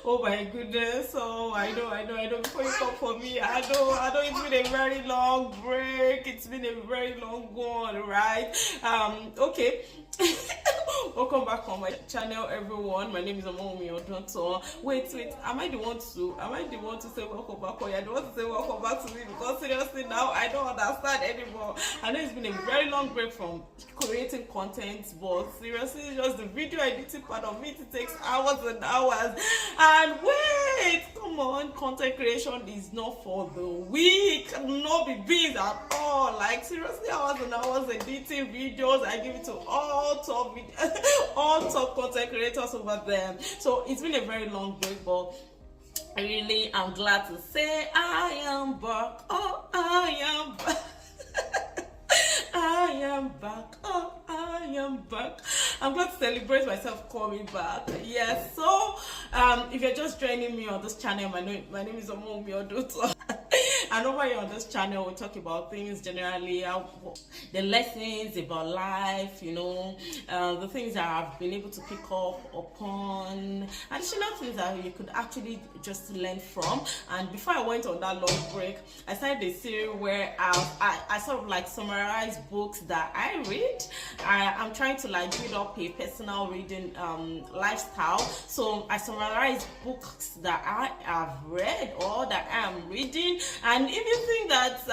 Oh my goodness. Oh, I know. Before you come for me, I know it's been a very long break. It's been a very long one, right? Okay. Welcome back on my channel, everyone. My name is Omomi Odonto. Wait, am I the one to say welcome back, or you the one to say welcome back to me? Because seriously now I don't understand anymore. I know it's been a very long break from creating content, but seriously, just the video editing part of it takes hours and hours. And wait, come on, content creation is not for the weak. No be busy at all. Like seriously, hours and hours editing videos. I give it to all top content creators over there. So it's been a very long break, but I really am glad to say I am back. Oh, I am back. I am back. Oh, I am back. I'm going to celebrate myself coming back. Yes. So, if you're just joining me on this channel, my name is Omomi Odoto. And over here on this channel, we talk about things generally, the lessons about life, the things that I've been able to pick up upon, additional things that you could actually just learn from. And before I went on that long break, I started a series where I sort of like summarize books that I read. I'm trying to like build up a personal reading lifestyle. So I summarize books that I have read or that I am reading. And if you think that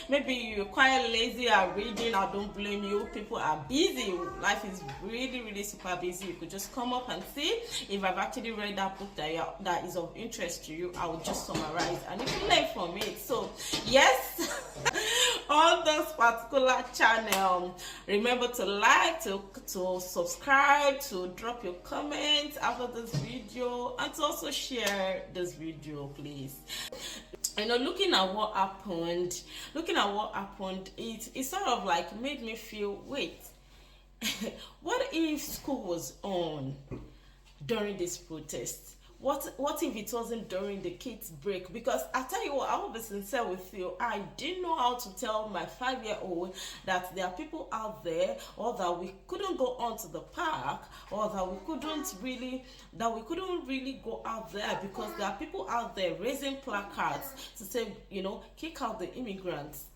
maybe you're quite lazy at reading, I don't blame you. People are busy. Life is really super busy. You could just come up and see if I've actually read that book that is of interest to you. I will just summarize and you can learn from it. So yes, on this particular channel, remember to like, to subscribe, to drop your comments after this video, and to also share this video, please. Looking at what happened, it sort of like made me feel, wait, what if school was on during this protest? What if it wasn't during the kids' break? Because I tell you what, I will be sincere with you. I didn't know how to tell my 5-year-old that there are people out there, or that we couldn't go on to the park, or that we couldn't really go out there because there are people out there raising placards to say, kick out the immigrants.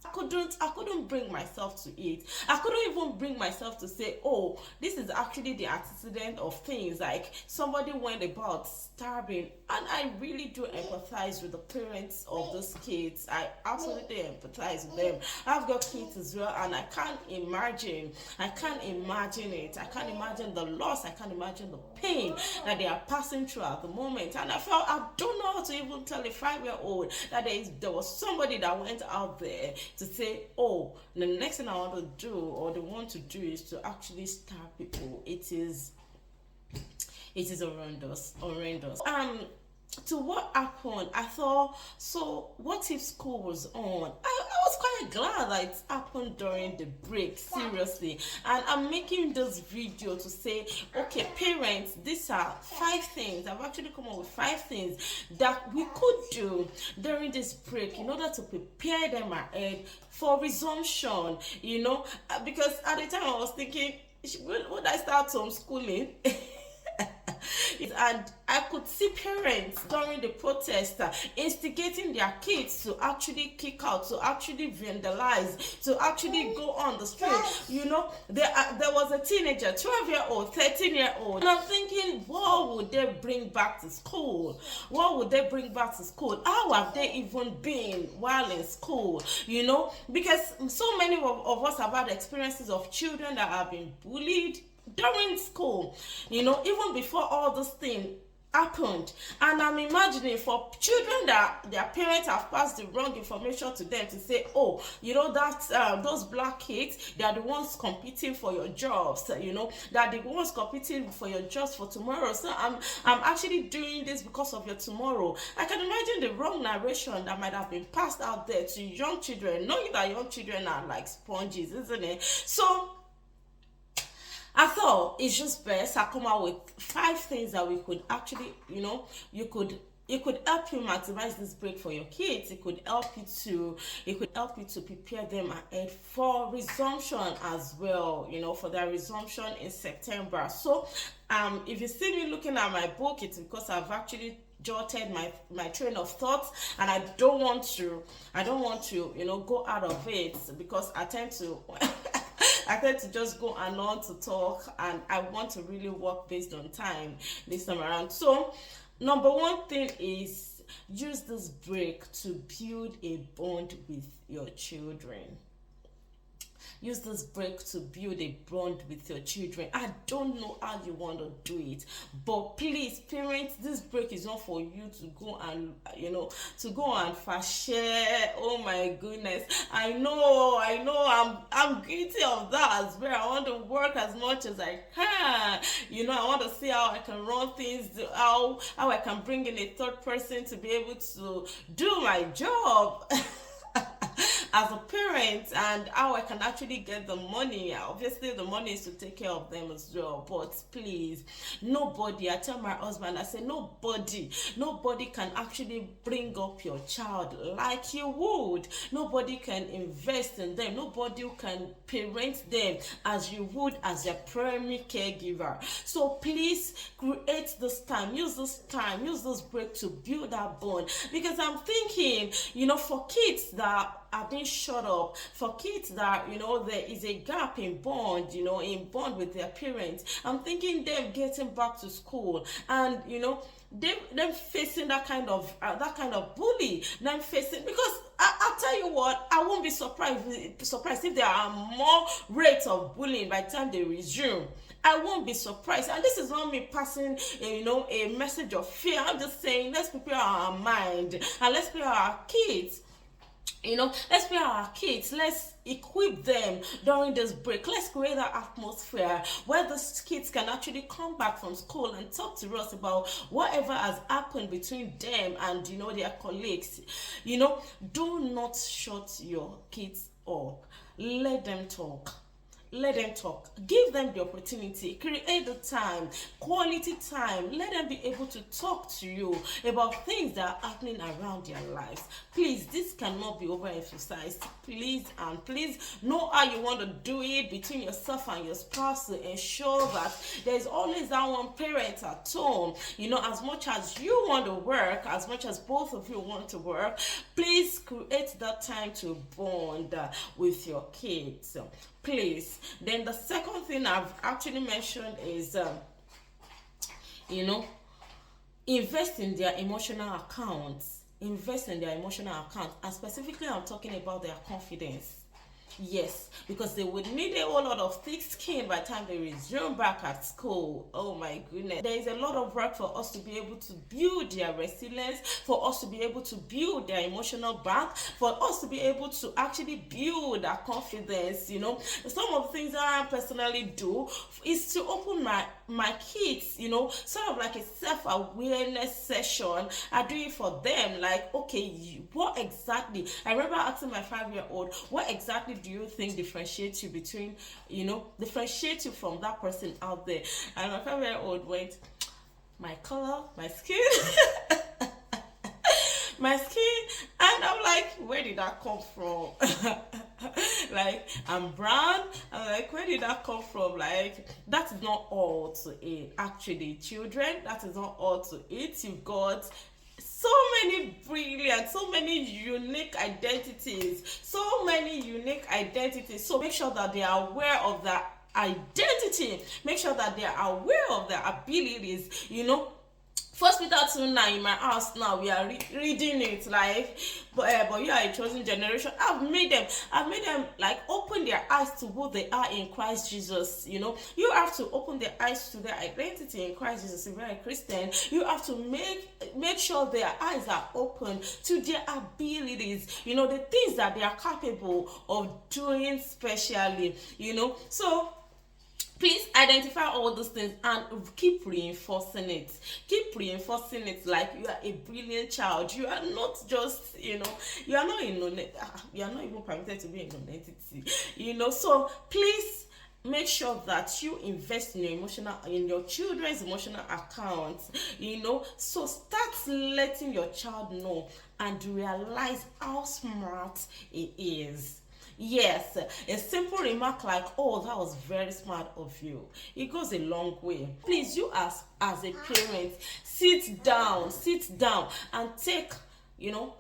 I couldn't bring myself to it. I couldn't even bring myself to say, oh, this is actually the antecedent of things, like somebody went about starving. And I really do empathize with the parents of those kids. I absolutely empathize with them. I've got kids as well, and I can't imagine it. I can't imagine the loss. I can't imagine the pain that they are passing through at the moment. And I don't know how to even tell a 5-year-old that there was somebody that went out there to say, oh, the next thing I want to do, or they want to do, is to actually starve people. It is horrendous. To what happened, I thought, so what if school was on? I was quite glad that it happened during the break, seriously. And I'm making this video to say, okay, parents, these are 5 things. I've actually come up with 5 things that we could do during this break in order to prepare them ahead for resumption, because at the time I was thinking, would I start homeschooling? And I could see parents during the protest instigating their kids to actually kick out, to actually vandalize, to actually go on the street. There was a teenager, 12-year-old, 13-year-old, and I'm thinking, what would they bring back to school? How have they even been while in school? Because so many of us have had experiences of children that have been bullied during school, even before all this thing happened. And I'm imagining for children that their parents have passed the wrong information to them to say, oh, those black kids, they are the ones competing for your jobs, they're the ones competing for your jobs for tomorrow. So I'm actually doing this because of your tomorrow. I can imagine the wrong narration that might have been passed out there to young children, knowing that young children are like sponges, isn't it? So I thought it's just best I come out with 5 things that we could actually, you could it could help you maximize this break for your kids. It could help you to prepare them ahead for resumption as well, for their resumption in September. So if you see me looking at my book, it's because I've actually jotted my train of thoughts, and I don't want to go out of it, because I tend to just go and on to talk, and I want to really work based on time this time around. So number one thing is, use this break to build a bond with your children. Use this break to build a bond with your children. I don't know how you want to do it, but please, parents, this break is not for you to go and fast share. Oh my goodness, I know I'm guilty of that as well. I want to work as much as I can. I want to see how I can run things, how I can bring in a third person to be able to do my job as a parent, and how I can actually get the money. Obviously the money is to take care of them as well, but please, I tell my husband, I say nobody can actually bring up your child like you would. Nobody can invest in them. Nobody can parent them as you would as your primary caregiver. So please, create this time, use this break to build that bond, because I'm thinking, for kids that are being shut up, for kids that there is a gap in bond, with their parents, I'm thinking them getting back to school, and them facing that kind of bully, them facing, because I'll tell you what, I won't be surprised if there are more rates of bullying by the time they resume. I won't be surprised. And this is not me passing a message of fear. I'm just saying, let's prepare our mind, and let's prepare our kids. Let's prepare our kids. Let's equip them during this break. Let's create that atmosphere where the kids can actually come back from school and talk to us about whatever has happened between them and their colleagues. Do not shut your kids up. Let them talk. Give them the opportunity. Create the time, quality time. Let them be able to talk to you about things that are happening around their lives. Please, this cannot be overemphasized. Please know how you want to do it between yourself and your spouse, to ensure that there's always that one parent at home. As much as you want to work, as much as both of you want to work, please create that time to bond with your kids. Please. Then the second thing I've actually mentioned is invest in their emotional accounts. And specifically I'm talking about their confidence. Yes, because they would need a whole lot of thick skin by the time they resume back at school. Oh my goodness. There is a lot of work for us to be able to build their resilience, for us to be able to build their emotional bank, for us to be able to actually build their confidence. Some of the things that I personally do is to open my kids, sort of like a self-awareness session. I do it for them, like, okay, what exactly, I remember asking my 5-year-old, what exactly do you think differentiates you from that person out there? And my 5-year-old went, my color, my skin. My skin. And I'm like, where did that come from? Like, I'm brown. I'm like, where did that come from? Like, that is not all to it. Actually, children, that is not all to it. You've got so many brilliant, so many unique identities. So make sure that they are aware of that identity. Make sure that they are aware of their abilities. First Peter 2:9 in my house now, we are reading it, like, but you are a chosen generation. I've made them like open their eyes to who they are in Christ Jesus. You have to open their eyes to their identity in Christ Jesus. If you're a Christian, you have to make sure their eyes are open to their abilities, the things that they are capable of doing specially, so please identify all those things and keep reinforcing it. Like, you are a brilliant child. You are not just, you are not even permitted to be a non-entity. So please make sure that you invest in your children's emotional accounts, so start letting your child know and realize how smart he is. Yes, a simple remark like, oh, that was very smart of you, it goes a long way. Please, you as a parent, sit down and take,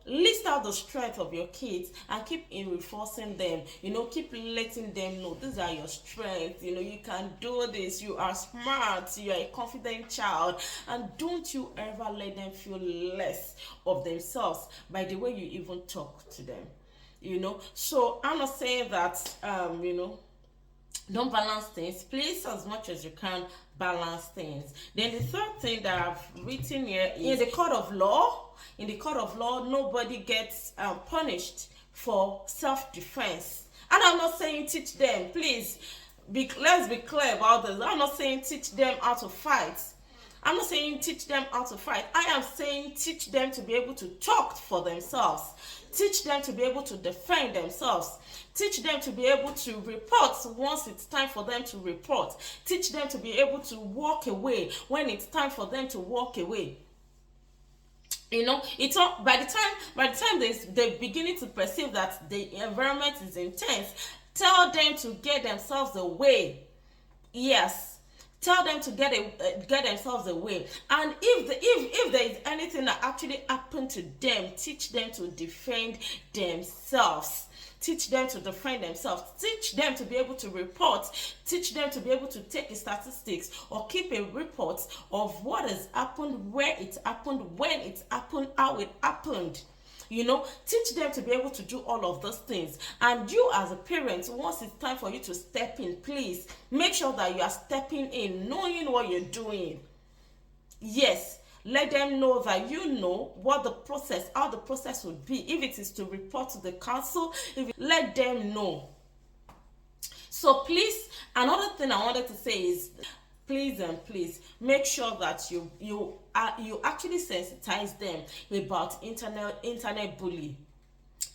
list out the strength of your kids and keep reinforcing them. Keep letting them know these are your strengths. You can do this, you are smart, you are a confident child, and don't you ever let them feel less of themselves by the way you even talk to them. So I'm not saying that don't balance things. Please, as much as you can, balance things. Then the third thing that I've written here is, in the court of law, nobody gets punished for self-defense. And I'm not saying teach them, please, let's be clear about this. I'm not saying teach them how to fight. I'm not saying teach them how to fight. I am saying teach them to be able to talk for themselves. Teach them to be able to defend themselves. Teach them to be able to report once it's time for them to report. Teach them to be able to walk away when it's time for them to walk away. It's all, by the time they're beginning to perceive that the environment is intense, tell them to get themselves away. Yes. Tell them to get themselves away. And if there is anything that actually happened to them, teach them to defend themselves. Teach them to defend themselves. Teach them to be able to report. Teach them to be able to take statistics or keep a report of what has happened, where it happened, when it happened, how it happened. Teach them to be able to do all of those things. And you as a parent, once it's time for you to step in, please make sure that you are stepping in, knowing what you're doing. Yes, let them know that you know what how the process would be. If it is to report to the council, let them know. So please, another thing I wanted to say is, please make sure that you actually sensitize them about internet bully.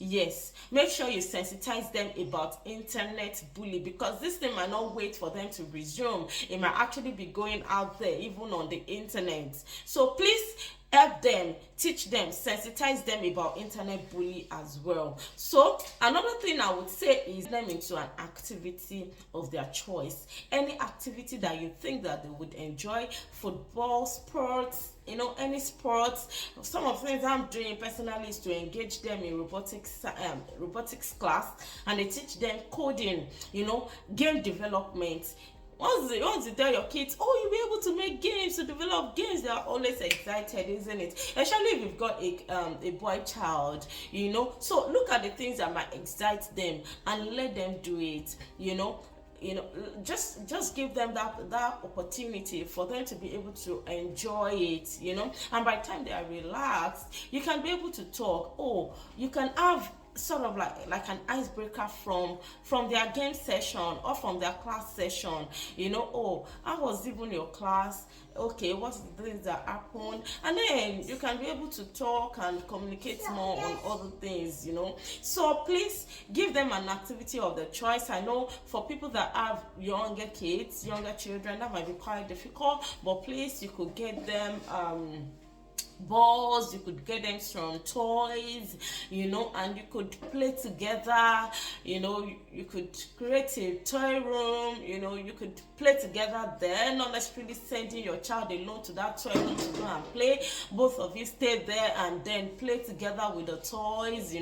Yes, make sure you sensitize them about internet bully, because this thing might not wait for them to resume. It might actually be going out there even on the internet. So please help them, teach them, sensitize them about internet bully as well. So another thing I would say is them into an activity of their choice. Any activity that you think that they would enjoy, football, sports, any sports. Some of the things I'm doing personally is to engage them in robotics class, and they teach them coding, game development. Once you tell your kids, oh, you'll be able to make games, to develop games, they are always excited, isn't it? Especially if you've got a boy child, So look at the things that might excite them and let them do it, just give them that opportunity for them to be able to enjoy it, And by the time they are relaxed, you can be able to talk. Oh, you can have sort of like an icebreaker from their game session or from their class session. Oh, how was even your class? Okay, what's the things that happened? And then you can be able to talk and communicate more on other things, So please give them an activity of their choice. I know for people that have younger children, that might be quite difficult, but please, you could get them balls, you could get them some toys, and you could play together, you could create a toy room, you could play together there, not necessarily sending your child alone to that toy room to go and play. Both of you stay there and then play together with the toys,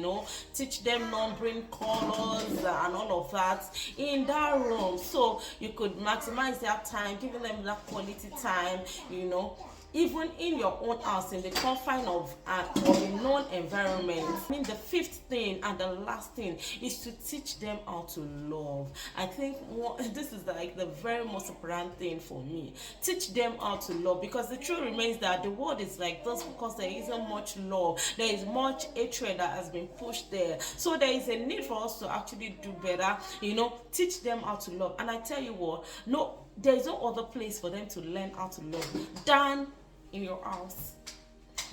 teach them numbering, colors, and all of that in that room. So you could maximize their time, giving them that quality time, even in your own house, in the confine of a known environment. The fifth thing and the last thing is to teach them how to love. I think this is like the very most important thing for me. Teach them how to love, because the truth remains that the world is like this because there isn't much love. There is much hatred that has been pushed there. So there is a need for us to actually do better, teach them how to love. And I tell you what, there is no other place for them to learn how to love than in your house.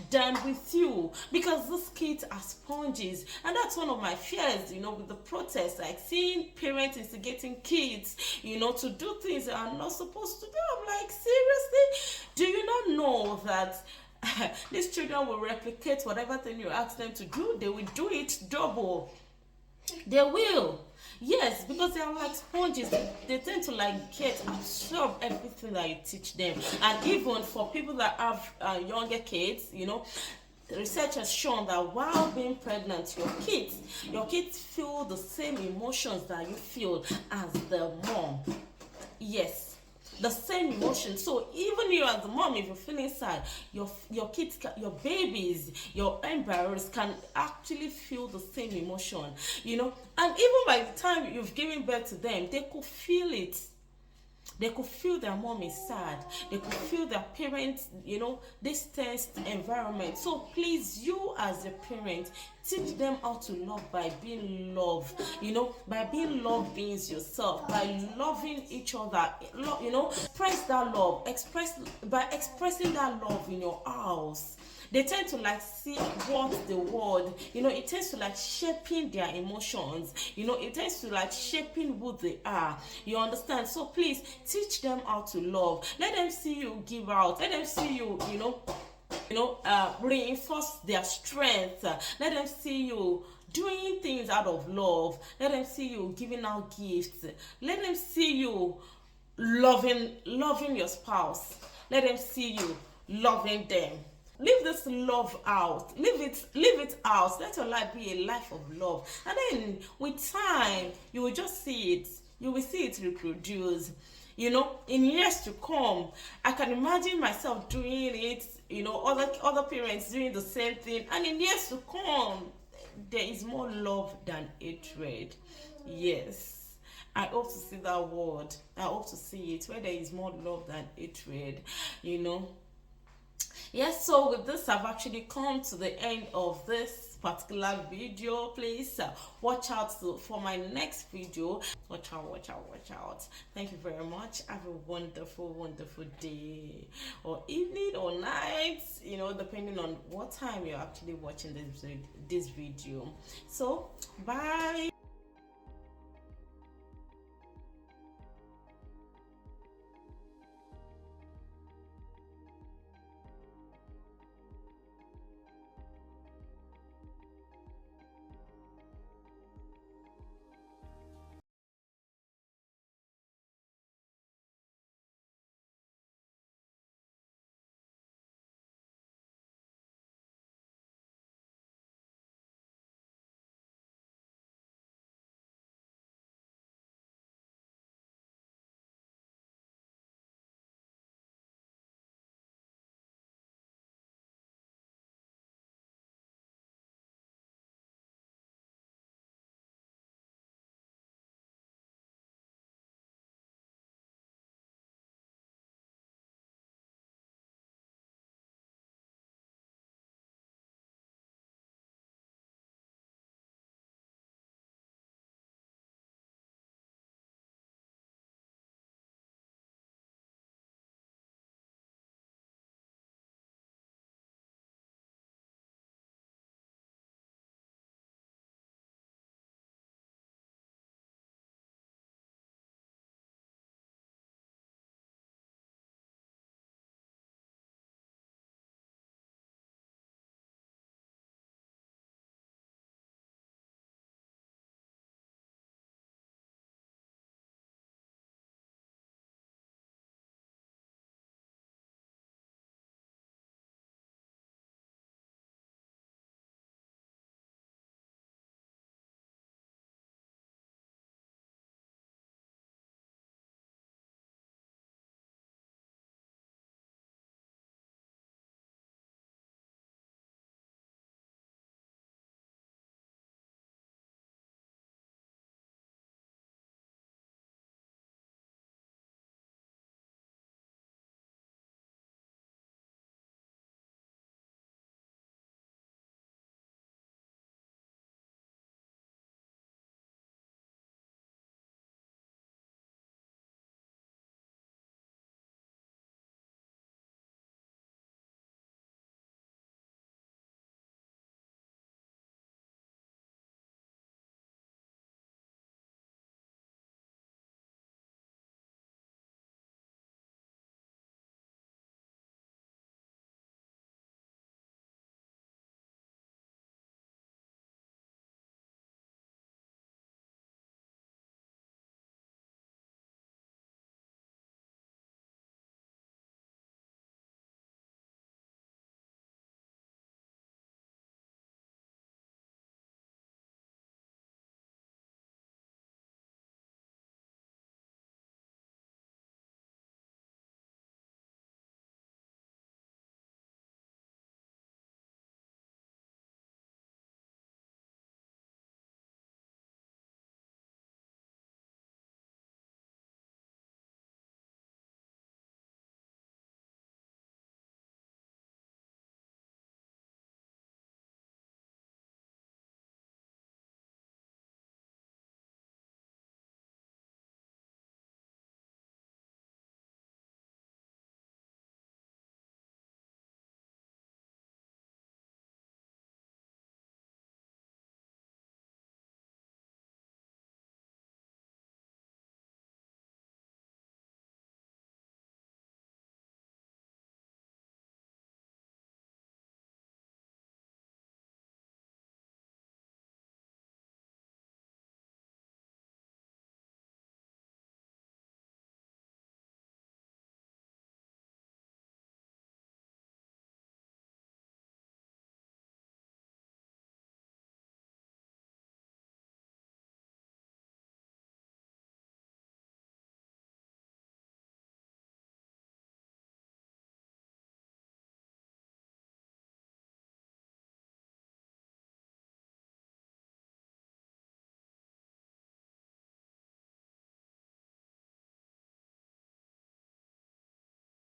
than with you, because these kids are sponges. And that's one of my fears, with the protests, like seeing parents instigating kids, to do things they are not supposed to do. I'm like, seriously? Do you not know that these children will replicate whatever thing you ask them to do? They will do it double. They will. Yes, because they are like sponges. They tend to like absorb everything that you teach them. And even for people that have younger kids, research has shown that while being pregnant, your kids feel the same emotions that you feel as the mom. Yes, the same emotion. So even you as the mom, if you're feeling sad, your kids, your babies, your embryos can actually feel the same emotion, and even by the time you've given birth to them, they could feel it. They could feel their mom is sad. They could feel their parents, this tensed environment. So please, you as a parent, teach them how to love by being loved, by being loved beings yourself, by loving each other, express that love, by expressing that love in your house. They tend to like see what the world, it tends to like shaping their emotions, it tends to like shaping who they are. You understand? So please teach them how to love. Let them see you give out. Let them see you, reinforce their strength. Let them see you doing things out of love. Let them see you giving out gifts. Let them see you loving your spouse. Let them see you loving them. Leave this love out. Leave it out. Let your life be a life of love. And then with time, you will just see it. You will see it reproduce. In years to come, I can imagine myself doing it, other parents doing the same thing. And in years to come, there is more love than hatred. Yes. I hope to see that word. I hope to see it where there is more love than hatred, Yes, so with this, I've actually come to the end of this particular video. Please watch out for my next video. Watch out. Thank you very much. Have a wonderful day or evening or night, depending on what time you're actually watching this video. So bye.